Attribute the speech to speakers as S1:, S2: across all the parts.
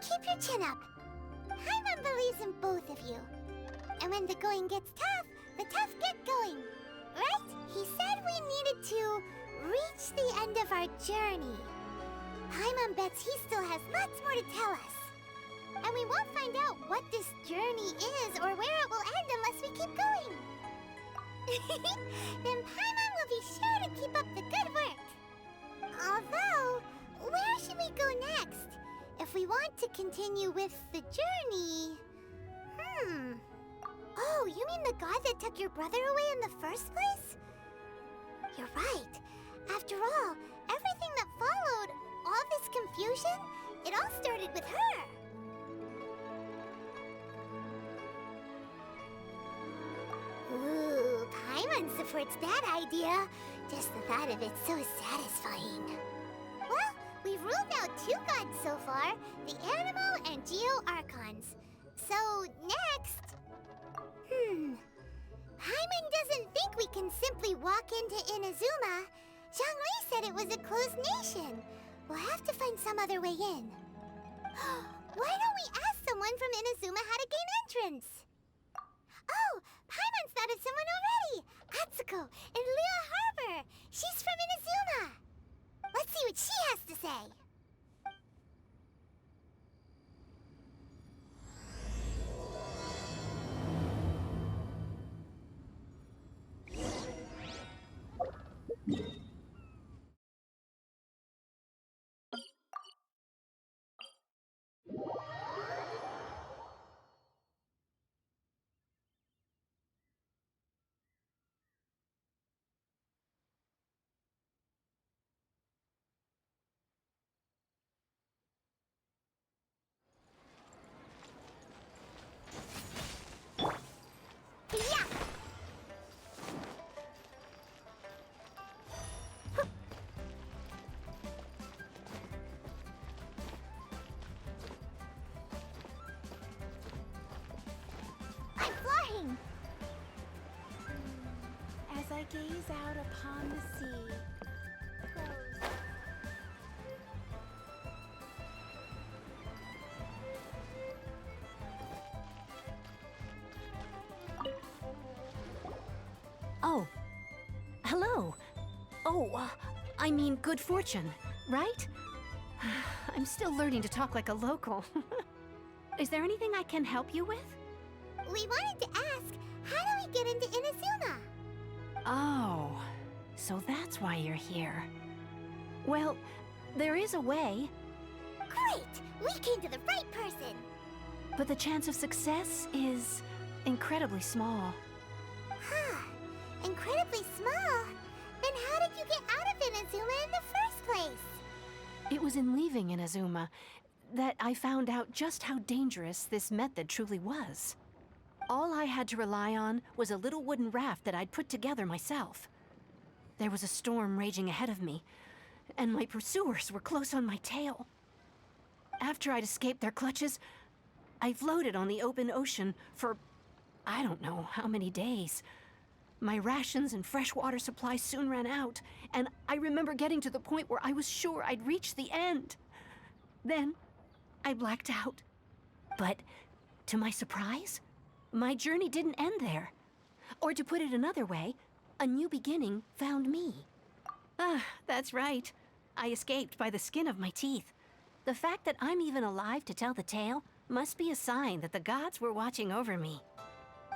S1: keep your chin up. Paimon believes in both of you. And when the going gets tough, the tough get going. Right? He said we needed to reach the end of our journey. Paimon bets he still has lots more to tell us. And we won't find out what this journey is or where it will end unless we keep going. Then Paimon will be sure to keep up the good work. Although, where should we go next? If we want to continue with the journey... Oh, you mean the god that took your brother away in the first place? You're right. After all, everything that followed, all this confusion, it all started with her. Ooh, Paimon supports that idea. Just the thought of it's so satisfying. Well, we've ruled out 2 gods so far, the Animal and Geo Archons. So, next... Paimon doesn't think we can simply walk into Inazuma. Zhongli said it was a closed nation. We'll have to find some other way in. Why don't we ask someone from Inazuma how to gain entrance? Oh, Paimon's thought of someone already! Atsuko in Liyue Harbor! She's from Inazuma! Let's see what she has to say!
S2: As I gaze out upon the sea,
S3: Oh, hello. Oh, I mean good fortune, right? I'm still learning to talk like a local. Is there anything I can help you with?
S1: We wanted to ask, how do we get into Inazuma?
S3: Oh, so that's why you're here. Well, there is a way,
S1: Great! We came to the right person!
S3: but the chance of success is incredibly small.
S1: Huh. Incredibly small? Then how did you get out of Inazuma in the first place?
S3: It was in leaving Inazuma that I found out just how dangerous this method truly was. All I had to rely on was a little wooden raft that I'd put together myself. There was a storm raging ahead of me, and my pursuers were close on my tail. After I'd escaped their clutches, I floated on the open ocean for I don't know how many days. My rations and fresh water supplies soon ran out, and I remember getting to the point where I was sure I'd reached the end. Then, I blacked out. But, to my surprise, my journey didn't end there. Or to put it another way, a new beginning found me. That's right. I escaped by the skin of my teeth. The fact that I'm even alive to tell the tale must be a sign that the gods were watching over me.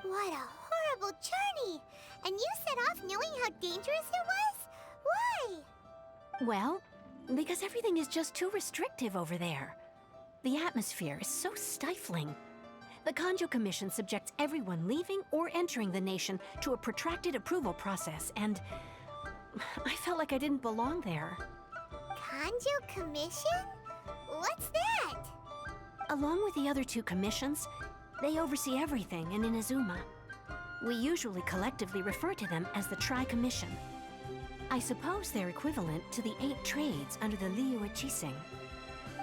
S1: What a horrible journey! And you set off knowing how dangerous it was? Why?
S3: Well, because everything is just too restrictive over there. The atmosphere is so stifling. The Kanjo Commission subjects everyone leaving or entering the nation to a protracted approval process, and I felt like I didn't belong there.
S1: Kanjo Commission? What's that?
S3: Along with the other 2 commissions, they oversee everything in Inazuma. We usually collectively refer to them as the Tri-Commission. I suppose they're equivalent to the 8 trades under the Liyue Chising.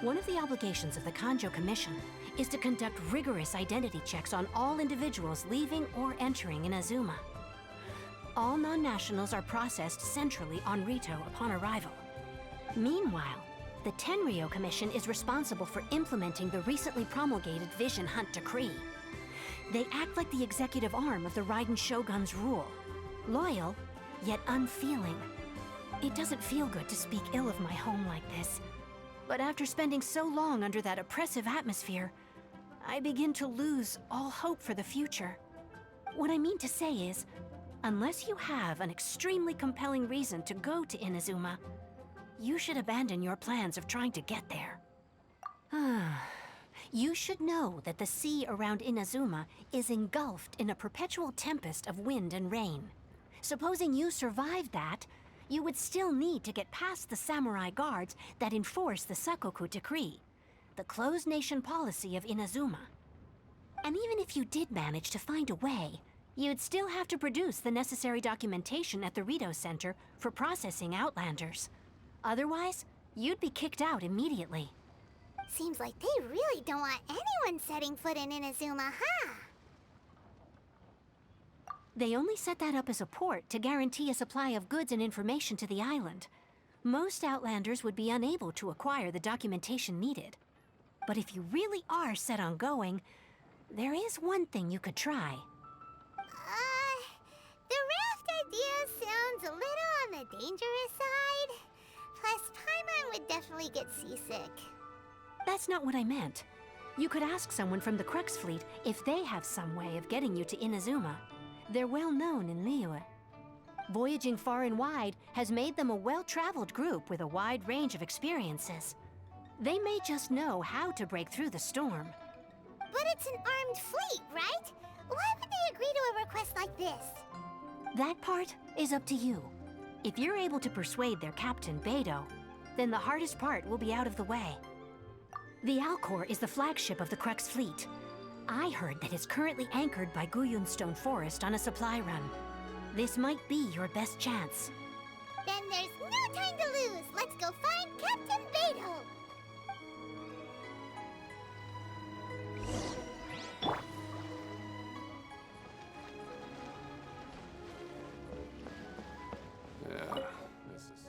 S3: One of the obligations of the Kanjo Commission is to conduct rigorous identity checks on all individuals leaving or entering Inazuma. All non-nationals are processed centrally on Rito upon arrival. Meanwhile, The Tenryou Commission is responsible for implementing the recently promulgated Vision Hunt Decree. They act like the executive arm of the Raiden Shogun's rule. Loyal, yet unfeeling. It doesn't feel good to speak ill of my home like this. But after spending so long under that oppressive atmosphere, I begin to lose all hope for the future. What I mean to say is, unless you have an extremely compelling reason to go to Inazuma, you should abandon your plans of trying to get there. You should know that the sea around Inazuma is engulfed in a perpetual tempest of wind and rain. Supposing you survived that, you would still need to get past the samurai guards that enforce the Sakoku Decree, the closed nation policy of Inazuma. And even if you did manage to find a way, you'd still have to produce the necessary documentation at the Rito Center for processing Outlanders. Otherwise, you'd be kicked out immediately.
S1: Seems like they really don't want anyone setting foot in Inazuma, huh?
S3: They only set that up as a port to guarantee a supply of goods and information to the island. Most Outlanders would be unable to acquire the documentation needed. But if you really are set on going, there is one thing you could try.
S1: The raft idea sounds a little on the dangerous side. Plus, Paimon would definitely get seasick.
S3: That's not what I meant. You could ask someone from the Crux Fleet if they have some way of getting you to Inazuma. They're well known in Liyue. Voyaging far and wide has made them a well-traveled group with a wide range of experiences. They may just know how to break through the storm.
S1: But it's an armed fleet, right? Why would they agree to a request like this?
S3: That part is up to you. If you're able to persuade their captain, Beidou, then the hardest part will be out of the way. The Alcor is the flagship of the Crux Fleet. I heard that it's currently anchored by Guyunstone Forest on a supply run. This might be your best chance.
S1: Then there's no time to lose. Let's go find Captain Beidou.
S4: Yeah, this is...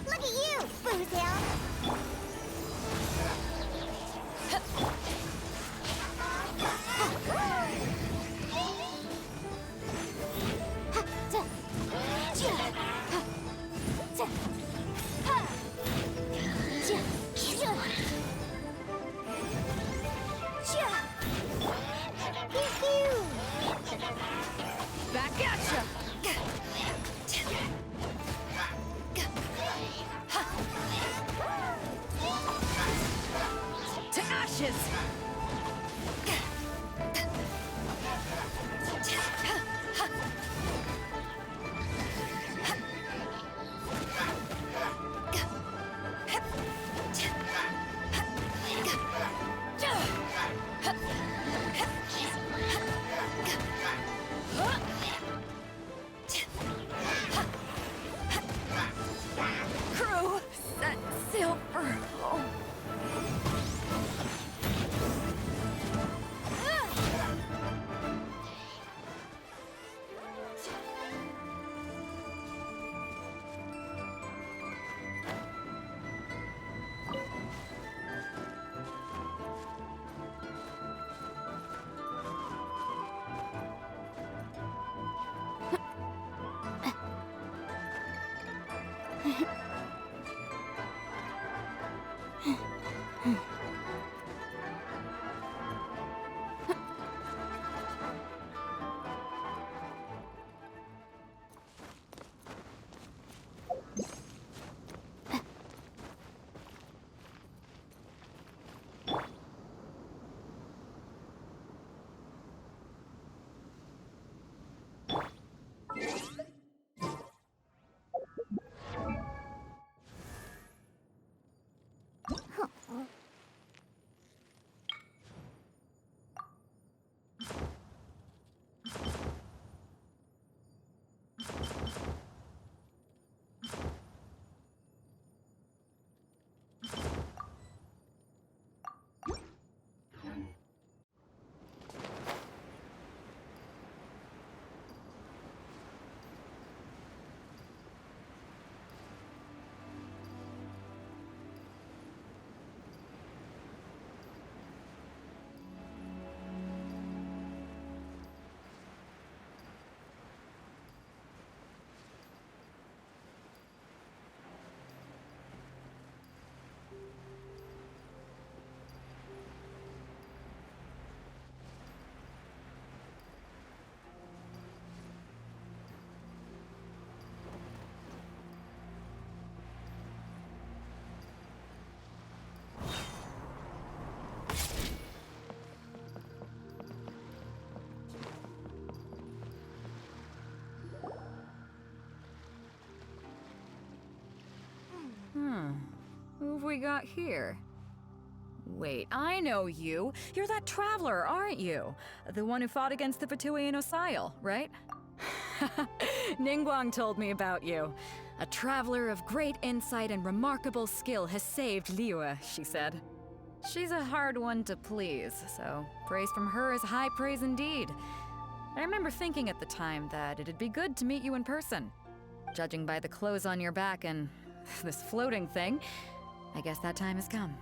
S1: Look at you, Boozle!
S5: we got here? Wait, I know you. You're that traveler, aren't you? The one who fought against the Fatui Osile, right? Ningguang told me about you. A traveler of great insight and remarkable skill has saved Liyue, she said. She's a hard one to please, so praise from her is high praise indeed. I remember thinking at the time that it'd be good to meet you in person. Judging by the clothes on your back and this floating thing, I guess that time has come.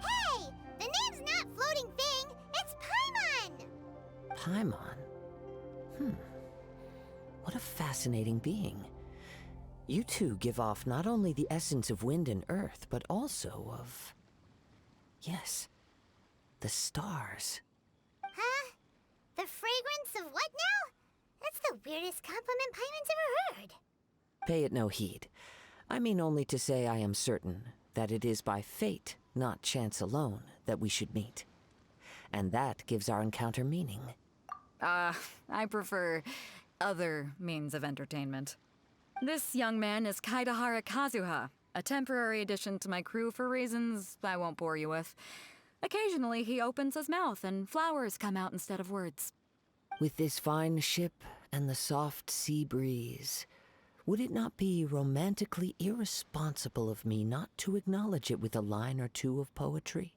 S1: Hey! The name's not Floating Thing, it's Paimon!
S6: Paimon? What a fascinating being. You two give off not only the essence of wind and earth, but also of... yes, the stars.
S1: Huh? The fragrance of what now? That's the weirdest compliment Paimon's ever heard.
S6: Pay it no heed. I mean only to say I am certain that it is by fate, not chance alone, that we should meet. And that gives our encounter meaning.
S5: I prefer other means of entertainment. This young man is Kaidahara Kazuha, a temporary addition to my crew for reasons I won't bore you with. Occasionally he opens his mouth and flowers come out instead of words.
S6: With this fine ship and the soft sea breeze, would it not be romantically irresponsible of me not to acknowledge it with a line or two of poetry?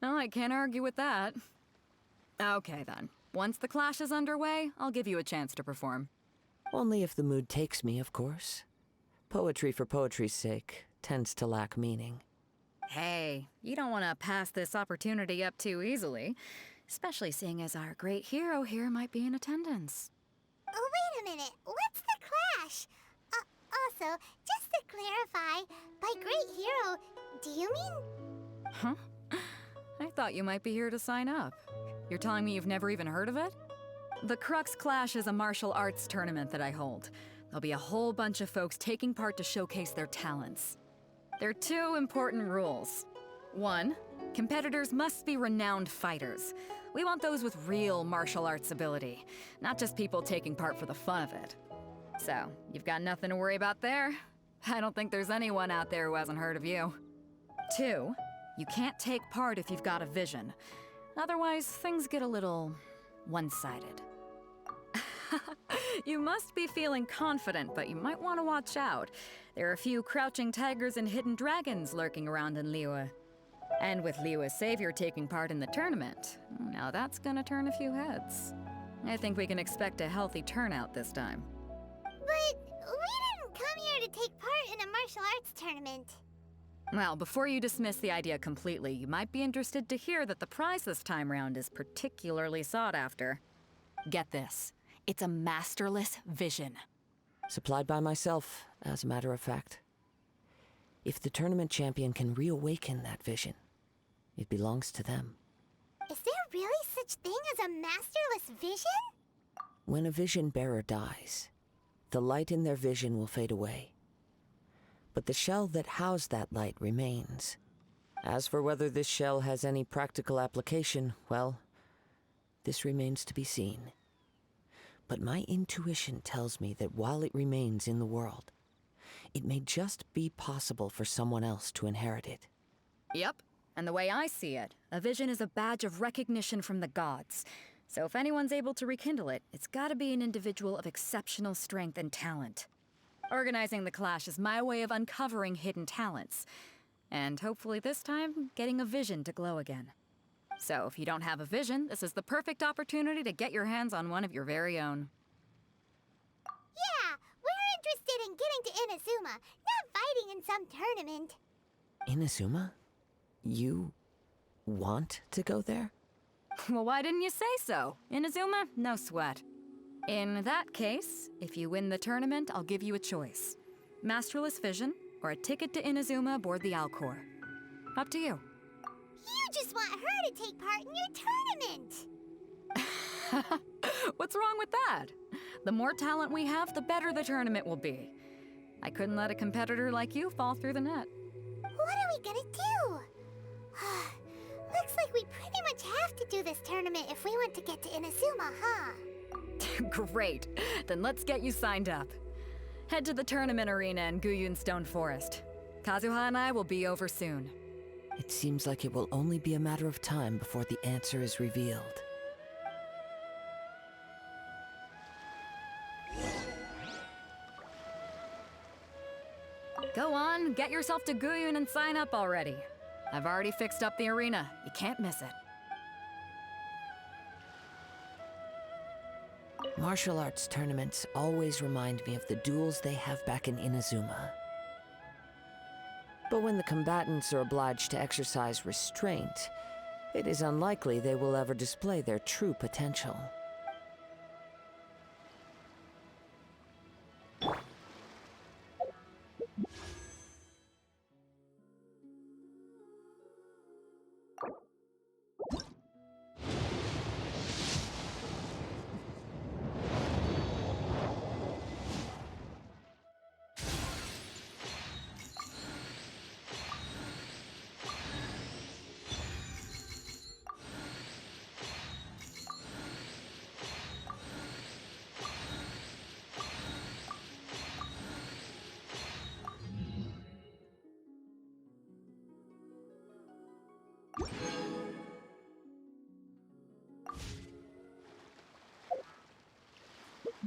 S5: No, I can't argue with that. Okay then. Once the clash is underway, I'll give you a chance to perform.
S6: Only if the mood takes me, of course. Poetry for poetry's sake tends to lack meaning.
S5: Hey, you don't want to pass this opportunity up too easily, especially seeing as our great hero here might be in attendance.
S1: Oh, wait a minute. What's the clash? Also, just to clarify, by great hero, do you mean...
S5: Huh? I thought you might be here to sign up. You're telling me you've never even heard of it? The Crux Clash is a martial arts tournament that I hold. There'll be a whole bunch of folks taking part to showcase their talents. There are two important rules. One, competitors must be renowned fighters. We want those with real martial arts ability, not just people taking part for the fun of it. So, you've got nothing to worry about there. I don't think there's anyone out there who hasn't heard of you. Two, you can't take part if you've got a vision. Otherwise, things get a little one-sided. You must be feeling confident, but you might want to watch out. There are a few crouching tigers and hidden dragons lurking around in Liyue. And with Liyue's savior taking part in the tournament, now that's gonna turn a few heads. I think we can expect a healthy turnout this time.
S1: But we didn't come here to take part in a martial arts tournament.
S5: Well, before you dismiss the idea completely, you might be interested to hear that the prize this time round is particularly sought after. Get this. It's a masterless vision.
S6: Supplied by myself, as a matter of fact. If the tournament champion can reawaken that vision, it belongs to them.
S1: Is there really such thing as a masterless vision?
S6: When a vision bearer dies, the light in their vision will fade away. But the shell that housed that light remains. As for whether this shell has any practical application, well, this remains to be seen. But my intuition tells me that while it remains in the world, it may just be possible for someone else to inherit it.
S5: Yep. And the way I see it, a vision is a badge of recognition from the gods. So if anyone's able to rekindle it, it's gotta be an individual of exceptional strength and talent. Organizing the clash is my way of uncovering hidden talents. And hopefully this time, getting a vision to glow again. So if you don't have a vision, this is the perfect opportunity to get your hands on one of your very own.
S1: Yeah, we're interested in getting to Inazuma, not fighting in some tournament.
S6: Inazuma? You want to go there?
S5: Well, why didn't you say so? Inazuma? No sweat. In that case, if you win the tournament, I'll give you a choice. Masterless Vision, or a ticket to Inazuma aboard the Alcor. Up to you.
S1: You just want her to take part in your tournament.
S5: What's wrong with that? The more talent we have, the better the tournament will be. I couldn't let a competitor like you fall through the net.
S1: What are we gonna do? Looks like we pretty much have to do this tournament if we want to get to Inazuma, huh?
S5: Great. Then let's get you signed up. Head to the tournament arena in Guyun Stone Forest. Kazuha and I will be over soon.
S6: It seems like it will only be a matter of time before the answer is revealed.
S5: Go on, get yourself to Guyun and sign up already. I've already fixed up the arena. You can't miss it.
S6: Martial arts tournaments always remind me of the duels they have back in Inazuma. But when the combatants are obliged to exercise restraint, it is unlikely they will ever display their true potential.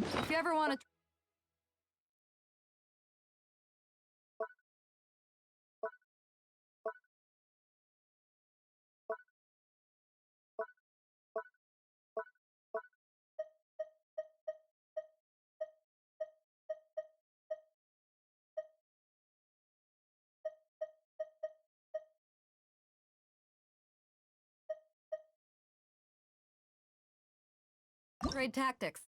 S5: If you ever want to trade tactics.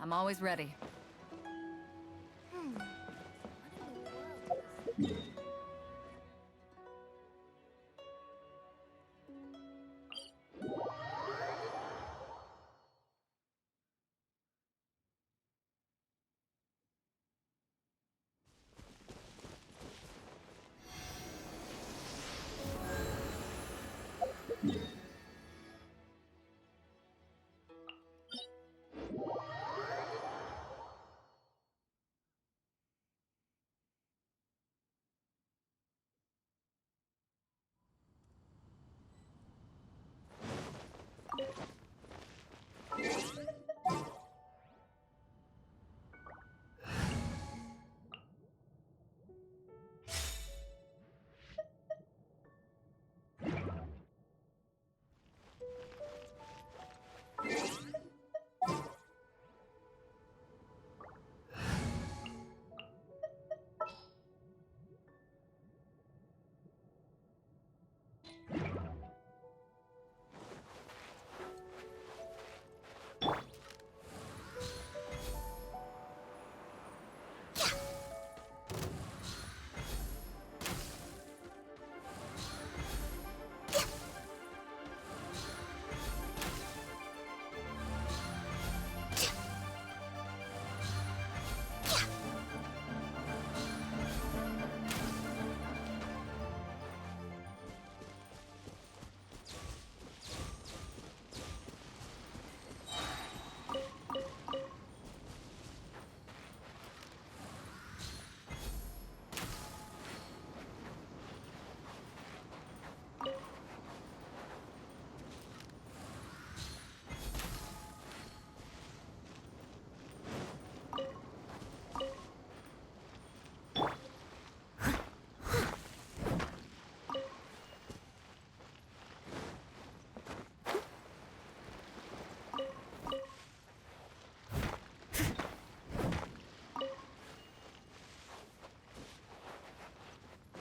S5: I'm always ready.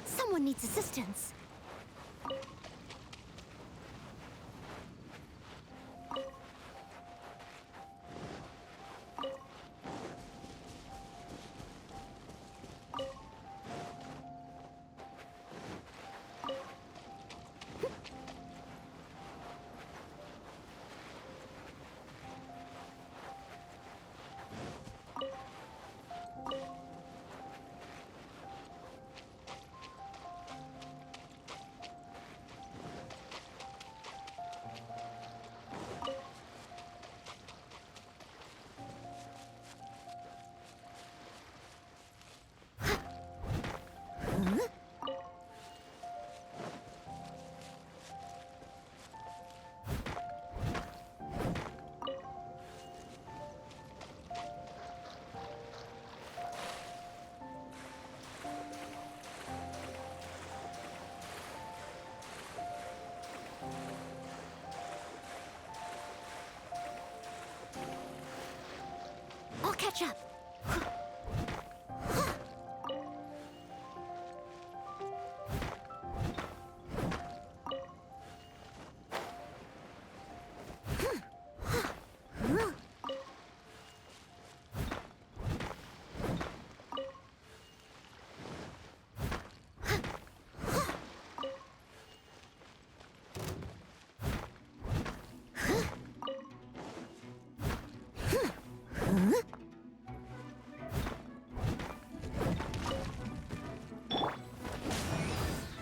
S1: Someone needs assistance. I'll catch up.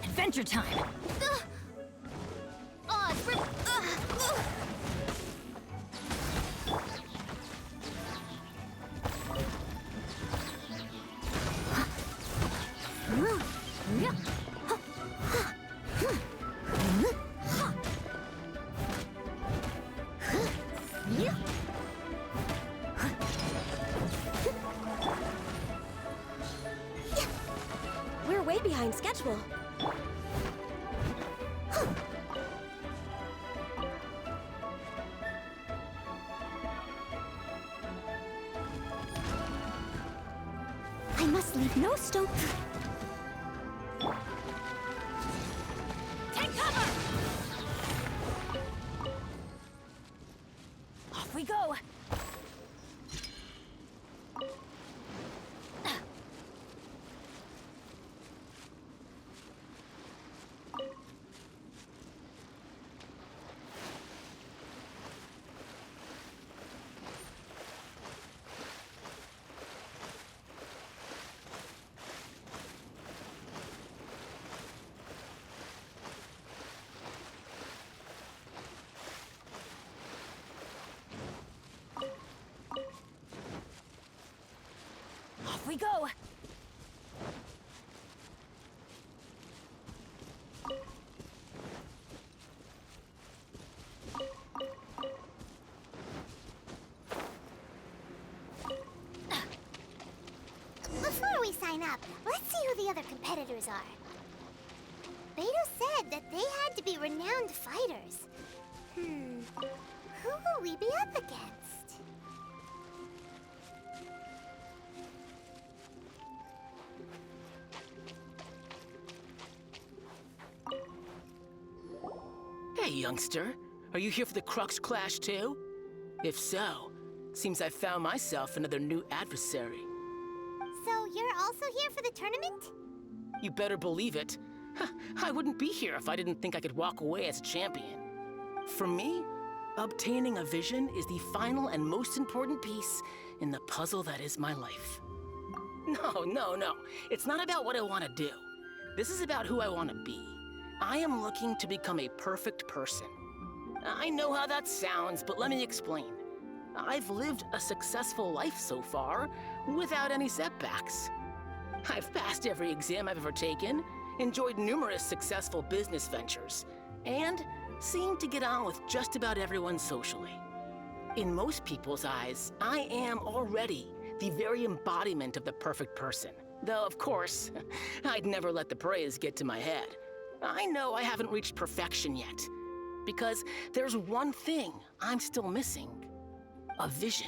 S5: Adventure time!
S2: We're way behind schedule.
S1: I must leave no stone.
S5: Take cover! Off we go!
S2: we go!
S1: Before we sign up, let's see who the other competitors are. Beto said that they had to be renowned fighters. Who will we be up against?
S7: Hey, youngster. Are you here for the Crux Clash too? If so, seems I found myself another new adversary.
S1: So you're also here for the tournament?
S7: You better believe it. I wouldn't be here if I didn't think I could walk away as a champion. For me, obtaining a vision is the final and most important piece in the puzzle that is my life. No. It's not about what I want to do. This is about who I want to be. I am looking to become a perfect person. I know how that sounds, but let me explain. I've lived a successful life so far, without any setbacks. I've passed every exam I've ever taken, enjoyed numerous successful business ventures, and seemed to get on with just about everyone socially. In most people's eyes, I am already the very embodiment of the perfect person. Though, of course, I'd never let the praise get to my head. I know I haven't reached perfection yet, because there's one thing I'm still missing. A vision.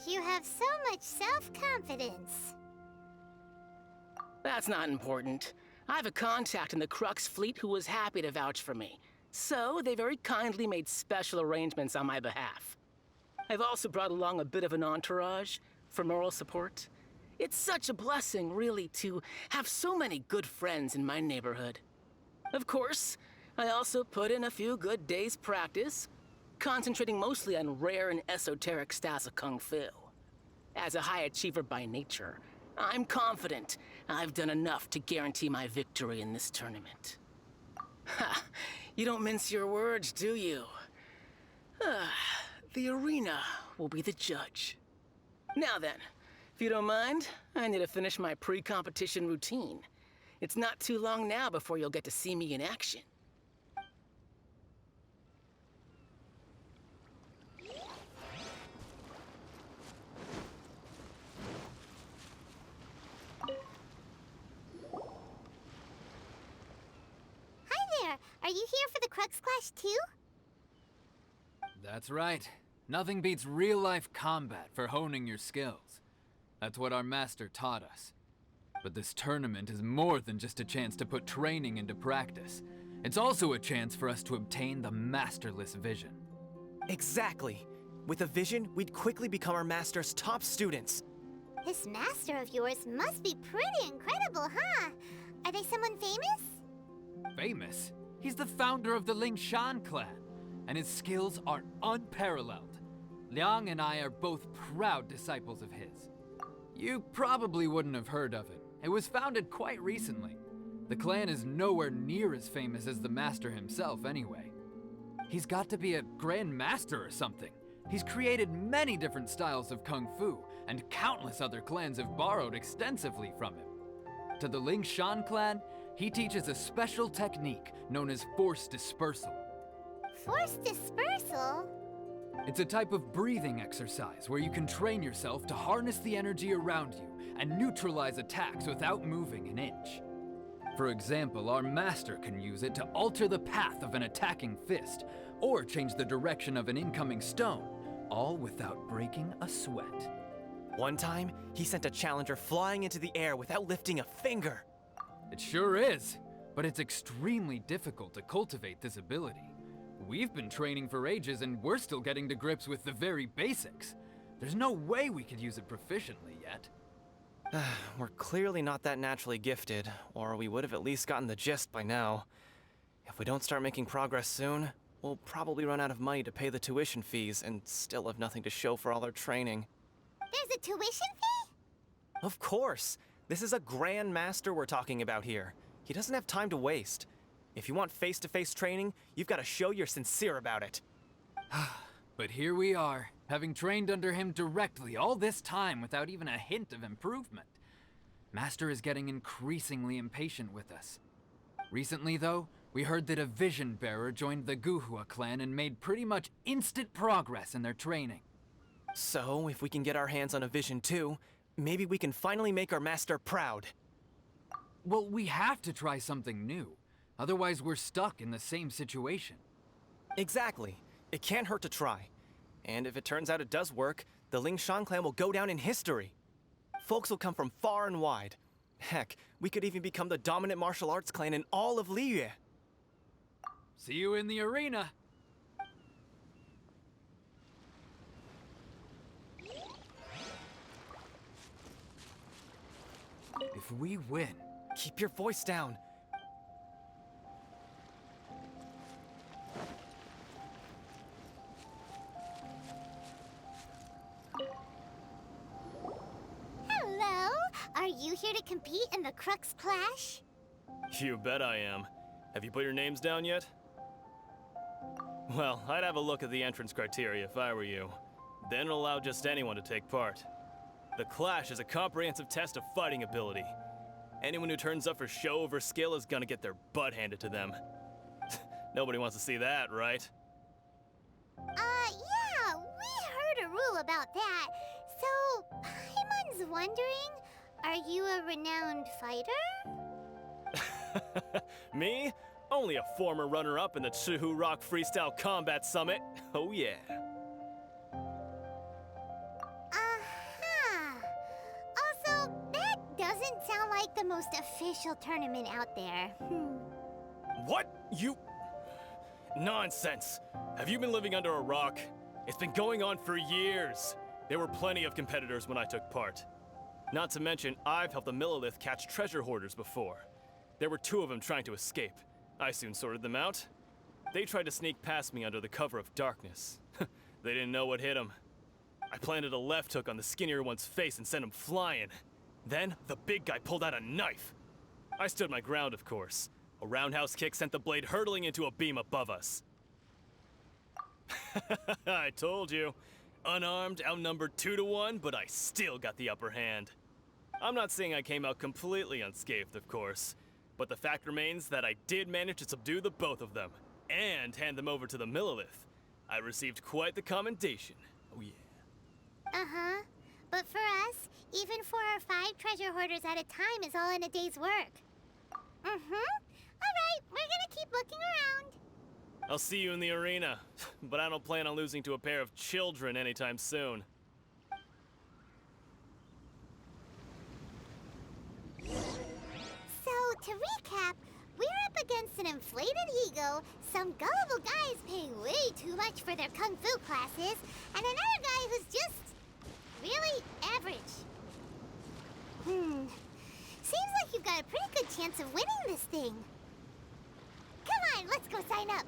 S1: You have so much self-confidence.
S7: That's not important. I have a contact in the Crux fleet who was happy to vouch for me, so they very kindly made special arrangements on my behalf. I've also brought along a bit of an entourage for moral support. It's such a blessing, really, to have so many good friends in my neighborhood. Of course, I also put in a few good days' practice, concentrating mostly on rare and esoteric styles of Kung Fu. As a high achiever by nature, I'm confident I've done enough to guarantee my victory in this tournament. Ha! You don't mince your words, do you? The arena will be the judge. Now then, if you don't mind, I need to finish my pre-competition routine. It's not too long now before you'll get to see me in action.
S1: Are you here for the Crux Clash too?
S8: That's right. Nothing beats real-life combat for honing your skills. That's what our master taught us. But this tournament is more than just a chance to put training into practice. It's also a chance for us to obtain the masterless vision.
S9: Exactly. With a vision, we'd quickly become our master's top students.
S1: This master of yours must be pretty incredible, huh? Are they someone famous?
S8: Famous? He's the founder of the Lingshan clan, and his skills are unparalleled. Liang and I are both proud disciples of his. You probably wouldn't have heard of it. It was founded quite recently. The clan is nowhere near as famous as the master himself anyway. He's got to be a grand master or something. He's created many different styles of Kung Fu, and countless other clans have borrowed extensively from him. To the Lingshan clan, he teaches a special technique known as force dispersal.
S1: Force dispersal?
S8: It's a type of breathing exercise where you can train yourself to harness the energy around you and neutralize attacks without moving an inch. For example, our master can use it to alter the path of an attacking fist, or change the direction of an incoming stone, all without breaking a sweat.
S9: One time, he sent a challenger flying into the air without lifting a finger.
S8: It sure is, but it's extremely difficult to cultivate this ability. We've been training for ages and we're still getting to grips with the very basics. There's no way we could use it proficiently yet.
S9: We're clearly not that naturally gifted, or we would have at least gotten the gist by now. If we don't start making progress soon, we'll probably run out of money to pay the tuition fees and still have nothing to show for all our training.
S1: There's a tuition fee?
S9: Of course! This is a Grand Master we're talking about here. He doesn't have time to waste. If you want face-to-face training, you've got to show you're sincere about it.
S8: But here we are, having trained under him directly all this time without even a hint of improvement. Master is getting increasingly impatient with us. Recently, though, we heard that a vision bearer joined the Guhua clan and made pretty much instant progress in their training.
S9: So, if we can get our hands on a vision too, maybe we can finally make our master proud.
S8: Well, we have to try something new. Otherwise, we're stuck in the same situation.
S9: Exactly. It can't hurt to try. And if it turns out it does work, the Lingshan clan will go down in history. Folks will come from far and wide. Heck, we could even become the dominant martial arts clan in all of Liyue.
S8: See you in the arena! If we win...
S9: Keep your voice down.
S1: Hello? Are you here to compete in the Crux Clash?
S9: You bet I am. Have you put your names down yet? Well, I'd have a look at the entrance criteria if I were you. Then allow just anyone to take part. The Clash is a comprehensive test of fighting ability. Anyone who turns up for show over skill is gonna get their butt handed to them. Nobody wants to see that, right?
S1: Yeah, we heard a rule about that. So, Paimon's wondering, are you a renowned fighter?
S9: Me? Only a former runner-up in the Chihu Rock Freestyle Combat Summit. Oh yeah.
S1: Also, that doesn't sound like the most official tournament out there.
S9: What? You... Nonsense. Have you been living under a rock? It's been going on for years. There were plenty of competitors when I took part. Not to mention, I've helped the Millilith catch treasure hoarders before. There were 2 of them trying to escape. I soon sorted them out. They tried to sneak past me under the cover of darkness. They didn't know what hit them. I planted a left hook on the skinnier one's face and sent him flying. Then, the big guy pulled out a knife. I stood my ground, of course. A roundhouse kick sent the blade hurtling into a beam above us. I told you. Unarmed, outnumbered 2 to 1, but I still got the upper hand. I'm not saying I came out completely unscathed, of course. But the fact remains that I did manage to subdue the both of them, and hand them over to the Millilith. I received quite the commendation. Oh yeah.
S1: Uh-huh. But for us, even 4 or 5 treasure hoarders at a time is all in a day's work. Alright, we're gonna keep looking around.
S9: I'll see you in the arena, but I don't plan on losing to a pair of children anytime soon.
S1: So, to recap, we're up against an inflated ego, some gullible guys paying way too much for their kung fu classes, and another guy who's just really average. Seems like you've got a pretty good chance of winning this thing. Come on, let's go sign up.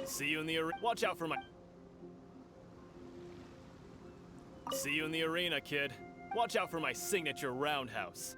S9: See you in the arena. Watch out for my... See you in the arena, kid. Watch out for my signature roundhouse.